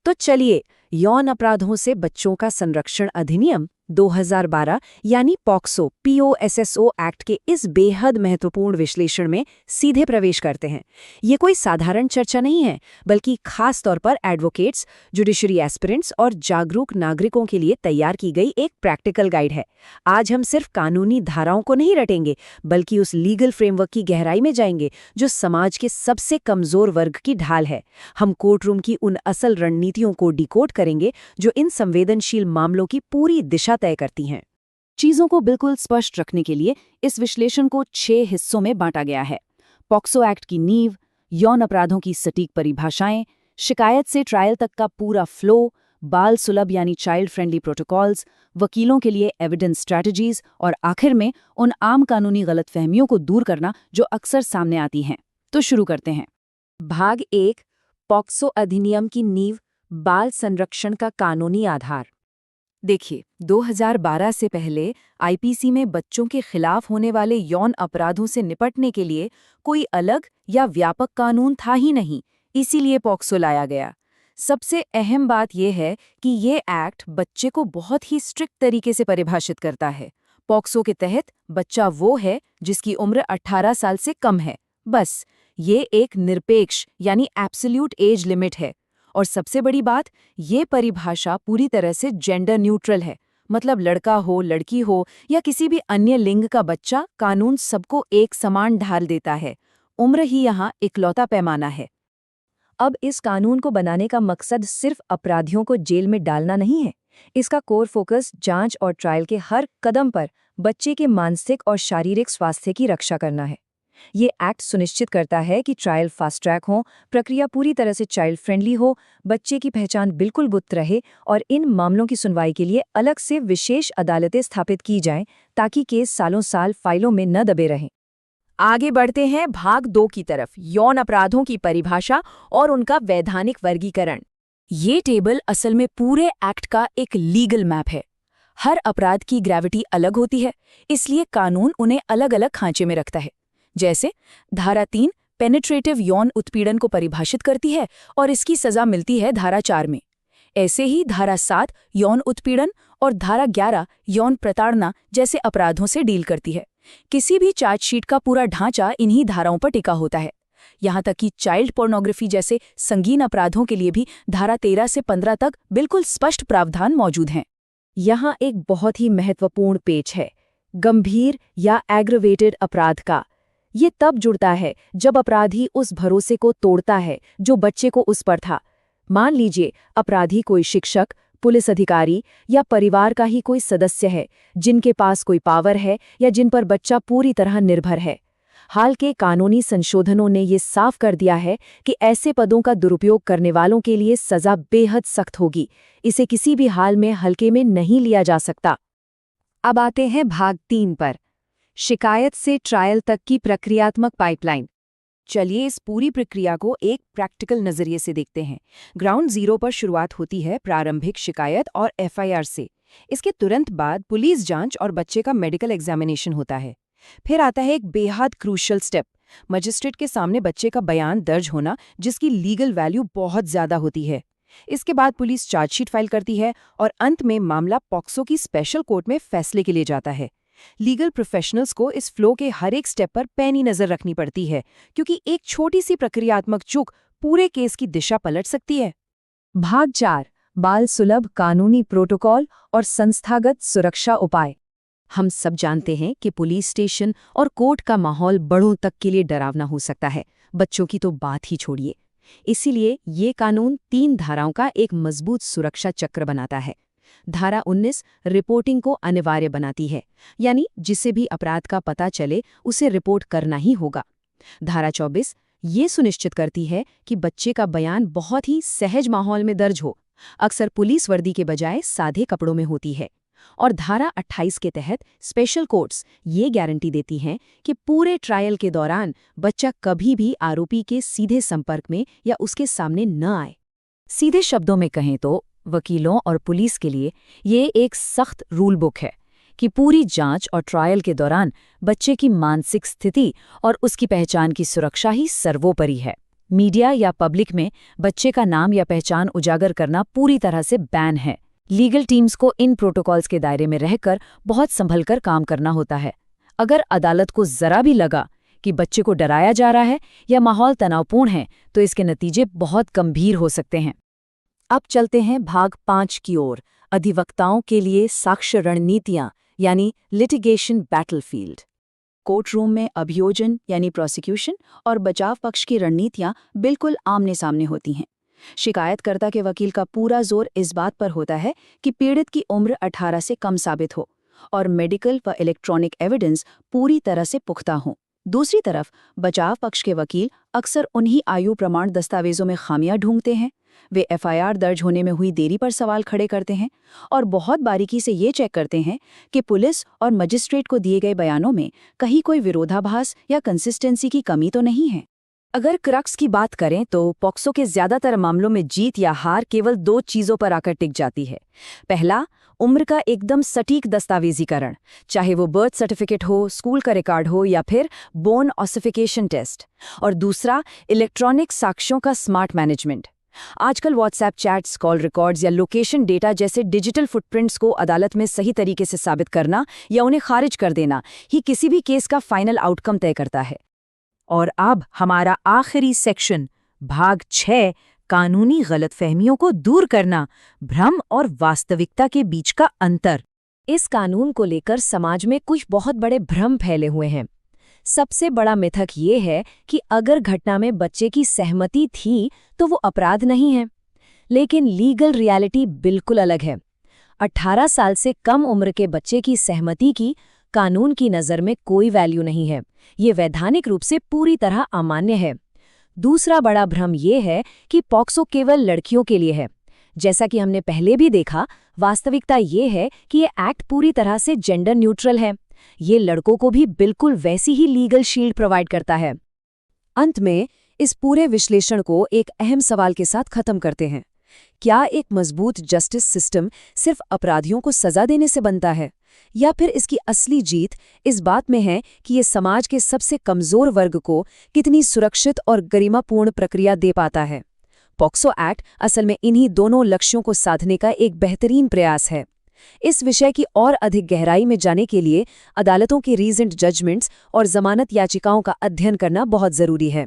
तो चलिए, यौन अपराधों से बच्चों का संरक्षण अधिनियम 2012 यानी पॉक्सो POSSO एक्ट के इस बेहद महत्वपूर्ण विश्लेषण में सीधे प्रवेश करते हैं। ये कोई साधारण चर्चा नहीं है, बल्कि खास तौर पर एडवोकेट्स, जुडिशरी एस्पिरेंट्स और जागरूक नागरिकों के लिए तैयार की गई एक प्रैक्टिकल गाइड है। आज हम सिर्फ कानूनी धाराओं को नहीं रटेंगे, बल्कि उस लीगल फ्रेमवर्क की गहराई में जाएंगे जो समाज के सबसे कमजोर वर्ग की ढाल है। हम कोर्टरूम की उन असल रणनीतियों को डिकोड करेंगे जो इन संवेदनशील मामलों की पूरी दिशा तय करती हैं। चीजों को बिल्कुल स्पष्ट रखने के लिए इस विश्लेषण को 6 हिस्सों में बांटा गया है। पॉक्सो एक्ट की नींव, यौन अपराधों की सटीक परिभाषाएं, शिकायत से ट्रायल तक का पूरा फ्लो, बाल सुलभ यानी चाइल्ड फ्रेंडली प्रोटोकॉल्स, वकीलों के लिए एविडेंस स्ट्रैटेजीज और आखिर में उन आम कानूनी गलतफहमियों को दूर करना जो अक्सर सामने आती हैं। तो शुरू करते हैं। भाग 1, पॉक्सो अधिनियम की नींव, बाल संरक्षण का कानूनी आधार। देखिए, 2012 से पहले आईपीसी में बच्चों के खिलाफ होने वाले यौन अपराधों से निपटने के लिए कोई अलग या व्यापक कानून था ही नहीं, इसीलिए पॉक्सो लाया गया। सबसे अहम बात यह है कि ये एक्ट बच्चे को बहुत ही स्ट्रिक्ट तरीके से परिभाषित करता है। पॉक्सो के तहत बच्चा वो है जिसकी उम्र 18 साल से कम है। बस, ये एक निरपेक्ष यानी एब्सोल्यूट एज लिमिट है। और सबसे बड़ी बात, ये परिभाषा पूरी तरह से जेंडर न्यूट्रल है। मतलब लड़का हो, लड़की हो या किसी भी अन्य लिंग का बच्चा, कानून सबको एक समान ढाल देता है। उम्र ही यहाँ इकलौता पैमाना है। अब इस कानून को बनाने का मकसद सिर्फ अपराधियों को जेल में डालना नहीं है। इसका कोर फोकस जांच और ट्रायल के हर कदम पर बच्चे के मानसिक और शारीरिक स्वास्थ्य की रक्षा करना है। ये एक्ट सुनिश्चित करता है कि ट्रायल फास्ट ट्रैक हो, प्रक्रिया पूरी तरह से चाइल्ड फ्रेंडली हो, बच्चे की पहचान बिल्कुल गुप्त रहे और इन मामलों की सुनवाई के लिए अलग से विशेष अदालतें स्थापित की जाएं ताकि केस सालों साल फाइलों में न दबे रहें। आगे बढ़ते हैं भाग 2 की तरफ, यौन अपराधों की परिभाषा और उनका वैधानिक वर्गीकरण। ये टेबल असल में पूरे एक्ट का एक लीगल मैप है। हर अपराध की ग्रेविटी अलग होती है, इसलिए कानून उन्हें अलग अलग खांचे में रखता है। जैसे धारा 3 पेनिट्रेटिव यौन उत्पीड़न को परिभाषित करती है और इसकी सजा मिलती है धारा 4 में। ऐसे ही धारा 7 यौन उत्पीड़न और धारा 11 यौन प्रताड़ना जैसे अपराधों से डील करती है। किसी भी चार्जशीट का पूरा ढांचा इन्हीं धाराओं पर टिका होता है। यहाँ तक कि चाइल्ड पोर्नोग्राफी जैसे संगीन अपराधों के लिए भी धारा 13 से 15 तक बिल्कुल स्पष्ट प्रावधान मौजूद हैं। यहाँ एक बहुत ही महत्वपूर्ण पेच है, गंभीर या एग्रवेटेड अपराध का। ये तब जुड़ता है जब अपराधी उस भरोसे को तोड़ता है जो बच्चे को उस पर था। मान लीजिए अपराधी कोई शिक्षक, पुलिस अधिकारी या परिवार का ही कोई सदस्य है जिनके पास कोई पावर है या जिन पर बच्चा पूरी तरह निर्भर है। हाल के कानूनी संशोधनों ने ये साफ कर दिया है कि ऐसे पदों का दुरुपयोग करने वालों के लिए सजा बेहद सख्त होगी। इसे किसी भी हाल में हल्के में नहीं लिया जा सकता। अब आते हैं भाग 3 पर, शिकायत से ट्रायल तक की प्रक्रियात्मक पाइपलाइन। चलिए इस पूरी प्रक्रिया को एक प्रैक्टिकल नजरिए से देखते हैं। ग्राउंड जीरो पर शुरुआत होती है प्रारंभिक शिकायत और FIR से। इसके तुरंत बाद पुलिस जांच और बच्चे का मेडिकल एग्जामिनेशन होता है। फिर आता है एक बेहद क्रूशियल स्टेप, मजिस्ट्रेट के सामने बच्चे का बयान दर्ज होना, जिसकी लीगल वैल्यू बहुत ज्यादा होती है। इसके बाद पुलिस चार्जशीट फाइल करती है और अंत में मामला पॉक्सो की स्पेशल कोर्ट में फैसले के लिए जाता है। लीगल प्रोफेशनल्स को इस फ्लो के हर एक स्टेप पर पैनी नजर रखनी पड़ती है, क्योंकि एक छोटी सी प्रक्रियात्मक चूक पूरे केस की दिशा पलट सकती है। भाग 4, बाल सुलभ कानूनी प्रोटोकॉल और संस्थागत सुरक्षा उपाय। हम सब जानते हैं कि पुलिस स्टेशन और कोर्ट का माहौल बड़ों तक के लिए डरावना हो सकता है, बच्चों की तो बात ही छोड़िए। इसीलिए ये कानून 3 धाराओं का एक मजबूत सुरक्षा चक्र बनाता है। धारा 19 रिपोर्टिंग को अनिवार्य बनाती है, यानी जिसे भी अपराध का पता चले उसे रिपोर्ट करना ही होगा। धारा 24 ये सुनिश्चित करती है कि बच्चे का बयान बहुत ही सहज माहौल में दर्ज हो, अक्सर पुलिस वर्दी के बजाय सादे कपड़ों में होती है। और धारा 28 के तहत स्पेशल कोर्ट्स ये गारंटी देती हैं कि पूरे ट्रायल के दौरान बच्चा कभी भी आरोपी के सीधे संपर्क में या उसके सामने न आए। सीधे शब्दों में कहें तो वकीलों और पुलिस के लिए ये एक सख्त रूल बुक है कि पूरी जांच और ट्रायल के दौरान बच्चे की मानसिक स्थिति और उसकी पहचान की सुरक्षा ही सर्वोपरि है। मीडिया या पब्लिक में बच्चे का नाम या पहचान उजागर करना पूरी तरह से बैन है। लीगल टीम्स को इन प्रोटोकॉल्स के दायरे में रहकर बहुत संभलकर काम करना होता है। अगर अदालत को जरा भी लगा कि बच्चे को डराया जा रहा है या माहौल तनावपूर्ण है, तो इसके नतीजे बहुत गंभीर हो सकते हैं। अब चलते हैं भाग 5 की ओर, अधिवक्ताओं के लिए साक्ष्य रणनीतियां यानी लिटिगेशन बैटलफील्ड। कोर्टरूम में अभियोजन यानी प्रोसिक्यूशन और बचाव पक्ष की रणनीतियां बिल्कुल आमने सामने होती हैं। शिकायतकर्ता के वकील का पूरा जोर इस बात पर होता है कि पीड़ित की उम्र 18 से कम साबित हो और मेडिकल व इलेक्ट्रॉनिक एविडेंस पूरी तरह से पुख्ता हो। दूसरी तरफ बचाव पक्ष के वकील अक्सर उन्हीं आयु प्रमाण दस्तावेजों में खामियां ढूंढते हैं। वे एफआईआर दर्ज होने में हुई देरी पर सवाल खड़े करते हैं और बहुत बारीकी से ये चेक करते हैं कि पुलिस और मजिस्ट्रेट को दिए गए बयानों में कहीं कोई विरोधाभास या कंसिस्टेंसी की कमी तो नहीं है। अगर क्रक्स की बात करें तो पॉक्सो के ज्यादातर मामलों में जीत या हार केवल 2 चीजों पर आकर टिक जाती है। पहला, उम्र का एकदम सटीक दस्तावेजीकरण, चाहे वो बर्थ सर्टिफिकेट हो, स्कूल का रिकॉर्ड हो या फिर बोन ऑसिफिकेशन टेस्ट। और दूसरा, इलेक्ट्रॉनिक साक्ष्यों का स्मार्ट मैनेजमेंट। आजकल व्हाट्सएप चैट्स, कॉल रिकॉर्ड्स या लोकेशन डेटा जैसे डिजिटल फुटप्रिंट्स को अदालत में सही तरीके से साबित करना या उन्हें खारिज कर देना ही किसी भी केस का फाइनल आउटकम तय करता है। और अब हमारा आखिरी सेक्शन, भाग 6, कानूनी गलतफहमियों को दूर करना, भ्रम और वास्तविकता के बीच का अंतर। इस कानून को लेकर समाज में कुछ बहुत बड़े भ्रम फैले हुए हैं। सबसे बड़ा मिथक ये है कि अगर घटना में बच्चे की सहमति थी तो वो अपराध नहीं है। लेकिन लीगल रियलिटी बिल्कुल अलग है। 18 साल से कम उम्र के बच्चे की सहमति की कानून की नज़र में कोई वैल्यू नहीं है। ये वैधानिक रूप से पूरी तरह अमान्य है। दूसरा बड़ा भ्रम ये है कि पॉक्सो केवल लड़कियों के लिए है। जैसा कि हमने पहले भी देखा, वास्तविकता ये है कि ये एक्ट पूरी तरह से जेंडर न्यूट्रल है। ये लड़कों को भी बिल्कुल वैसी ही लीगल शील्ड प्रोवाइड करता है। अंत में इस पूरे विश्लेषण को एक अहम सवाल के साथ खत्म करते हैं। क्या एक मजबूत जस्टिस सिस्टम सिर्फ अपराधियों को सजा देने से बनता है, या फिर इसकी असली जीत इस बात में है कि ये समाज के सबसे कमजोर वर्ग को कितनी सुरक्षित और गरिमापूर्ण प्रक्रिया दे पाता है? पॉक्सो एक्ट असल में इन्हीं दोनों लक्ष्यों को साधने का एक बेहतरीन प्रयास है। इस विषय की और अधिक गहराई में जाने के लिए अदालतों के रीसेंट जजमेंट्स और जमानत याचिकाओं का अध्ययन करना बहुत जरूरी है।